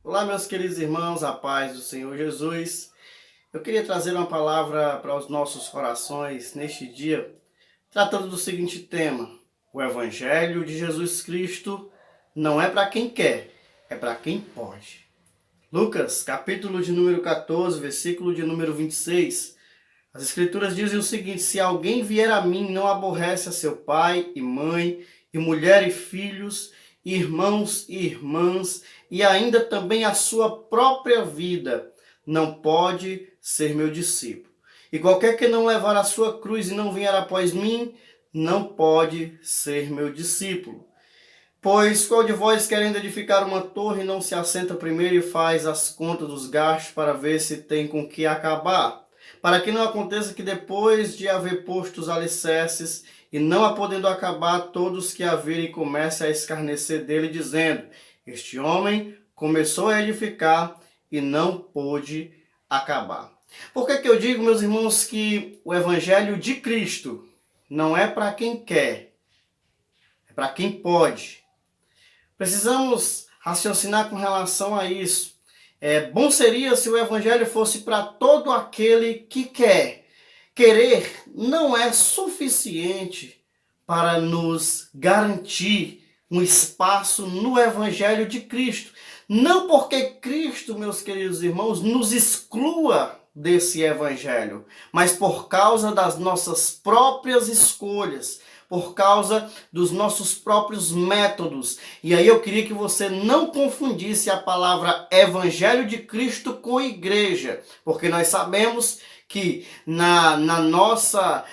Olá, meus queridos irmãos, a paz do Senhor Jesus. Eu queria trazer uma palavra para os nossos corações neste dia, tratando do seguinte tema: o Evangelho de Jesus Cristo não é para quem quer, é para quem pode. Lucas, capítulo de número 14, versículo de número 26. As Escrituras dizem o seguinte: se alguém vier a mim, não aborrece a seu pai e mãe, e mulher e filhos, irmãos e irmãs, e ainda também a sua própria vida, não pode ser meu discípulo. E qualquer que não levar a sua cruz e não vier após mim, não pode ser meu discípulo. Pois qual de vós, querendo edificar uma torre, não se assenta primeiro e faz as contas dos gastos para ver se tem com que acabar? Para que não aconteça que depois de haver posto os alicerces, e não a podendo acabar, todos que a virem comecem a escarnecer dele, dizendo: este homem começou a edificar e não pôde acabar. Por que eu digo, meus irmãos, que o Evangelho de Cristo não é para quem quer, é para quem pode? Precisamos raciocinar com relação a isso. Bom seria se o Evangelho fosse para todo aquele que quer. Querer não é suficiente para nos garantir um espaço no Evangelho de Cristo. Não porque Cristo, meus queridos irmãos, nos exclua desse Evangelho, mas por causa das nossas próprias escolhas, por causa dos nossos próprios métodos. E aí eu queria que você não confundisse a palavra Evangelho de Cristo com igreja, porque nós sabemos que na nossa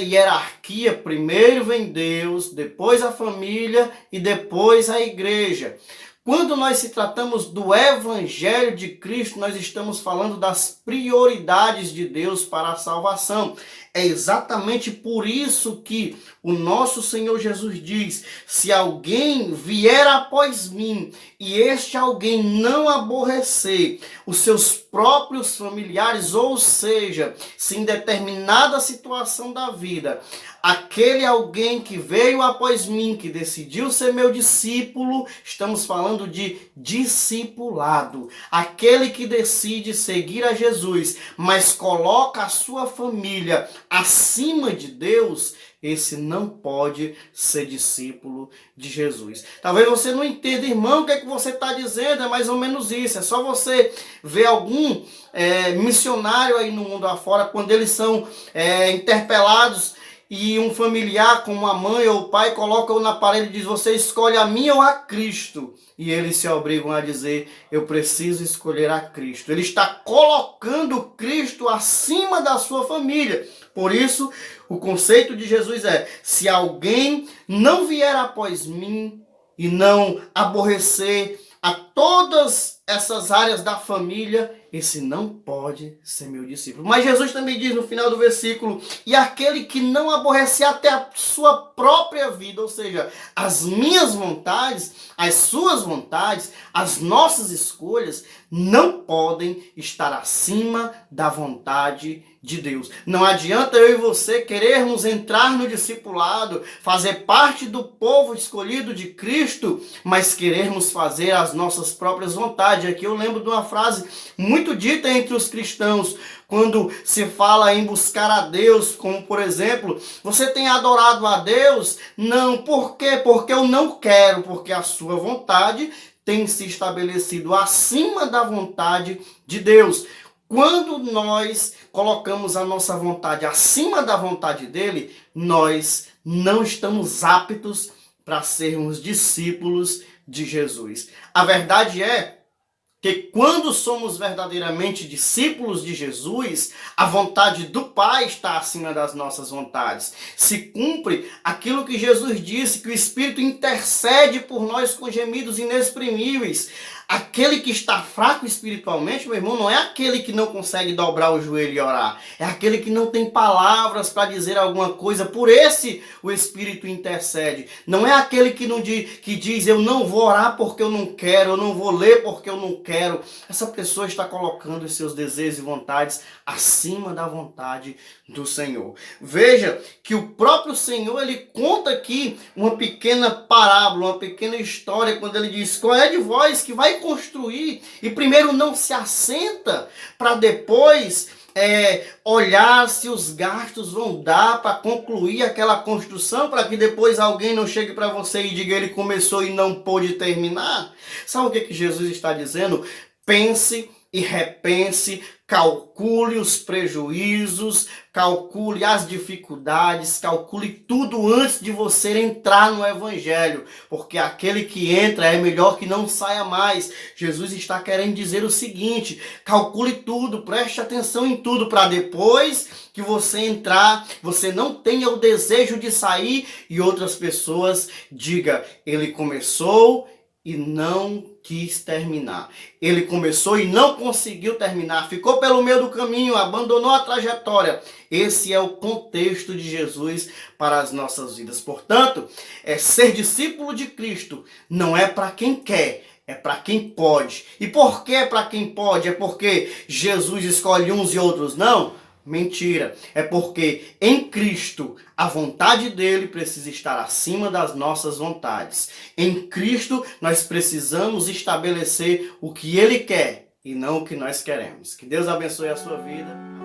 hierarquia, primeiro vem Deus, depois a família e depois a igreja. Quando nós se tratamos do Evangelho de Cristo, nós estamos falando das prioridades de Deus para a salvação. É exatamente por isso que o nosso Senhor Jesus diz: se alguém vier após mim e este alguém não aborrecer os seus próprios familiares, ou seja, se em determinada situação da vida, aquele alguém que veio após mim, que decidiu ser meu discípulo, estamos falando de discipulado. Aquele que decide seguir a Jesus, mas coloca a sua família acima de Deus, esse não pode ser discípulo de Jesus. Talvez você não entenda, irmão, o que é que você está dizendo, é mais ou menos isso. É só você ver algum missionário aí no mundo afora, quando eles são interpelados, e um familiar, como a mãe ou o pai, coloca-o na parede e diz: você escolhe a mim ou a Cristo? E eles se obrigam a dizer: eu preciso escolher a Cristo. Ele está colocando Cristo acima da sua família. Por isso, o conceito de Jesus é: se alguém não vier após mim e não aborrecer a todas essas áreas da família, esse não pode ser meu discípulo. Mas Jesus também diz no final do versículo: e aquele que não aborrecer até a sua própria vida, ou seja, as minhas vontades, as suas vontades, as nossas escolhas, não podem estar acima da vontade de Deus. Não adianta eu e você querermos entrar no discipulado, fazer parte do povo escolhido de Cristo, mas querermos fazer as nossas próprias vontades. Aqui eu lembro de uma frase muito dita entre os cristãos, quando se fala em buscar a Deus, como por exemplo: você tem adorado a Deus? Não. Por quê? Porque eu não quero, porque a sua vontade tem se estabelecido acima da vontade de Deus. Quando nós colocamos a nossa vontade acima da vontade dele, nós não estamos aptos para sermos discípulos de Jesus. A verdade é que quando somos verdadeiramente discípulos de Jesus, a vontade do Pai está acima das nossas vontades. Se cumpre aquilo que Jesus disse, que o Espírito intercede por nós com gemidos inexprimíveis. Aquele que está fraco espiritualmente, meu irmão, não é aquele que não consegue dobrar o joelho e orar. É aquele que não tem palavras para dizer alguma coisa. Por esse o Espírito intercede. Não é aquele que diz: eu não vou orar porque eu não quero, eu não vou ler porque eu não quero. Essa pessoa está colocando os seus desejos e vontades acima da vontade do Senhor. Veja que o próprio Senhor, ele conta aqui uma pequena parábola, uma pequena história, quando ele diz: qual é de vós que vai reconstruir e primeiro não se assenta para depois olhar se os gastos vão dar para concluir aquela construção, para que depois alguém não chegue para você e diga ele começou e não pôde terminar. Sabe o que Jesus está dizendo? Pense e repense, calcule os prejuízos, calcule as dificuldades, calcule tudo antes de você entrar no Evangelho, porque aquele que entra é melhor que não saia mais. Jesus está querendo dizer o seguinte: calcule tudo, preste atenção em tudo, para depois que você entrar, você não tenha o desejo de sair e outras pessoas digam, ele começou e não quis terminar. Ele começou e não conseguiu terminar, ficou pelo meio do caminho, abandonou a trajetória. Esse é o contexto de Jesus para as nossas vidas. Portanto, ser discípulo de Cristo não é para quem quer, é para quem pode. E por que é para quem pode? É porque Jesus escolhe uns e outros não? Mentira. É porque em Cristo a vontade dele precisa estar acima das nossas vontades. Em Cristo nós precisamos estabelecer o que ele quer e não o que nós queremos. Que Deus abençoe a sua vida.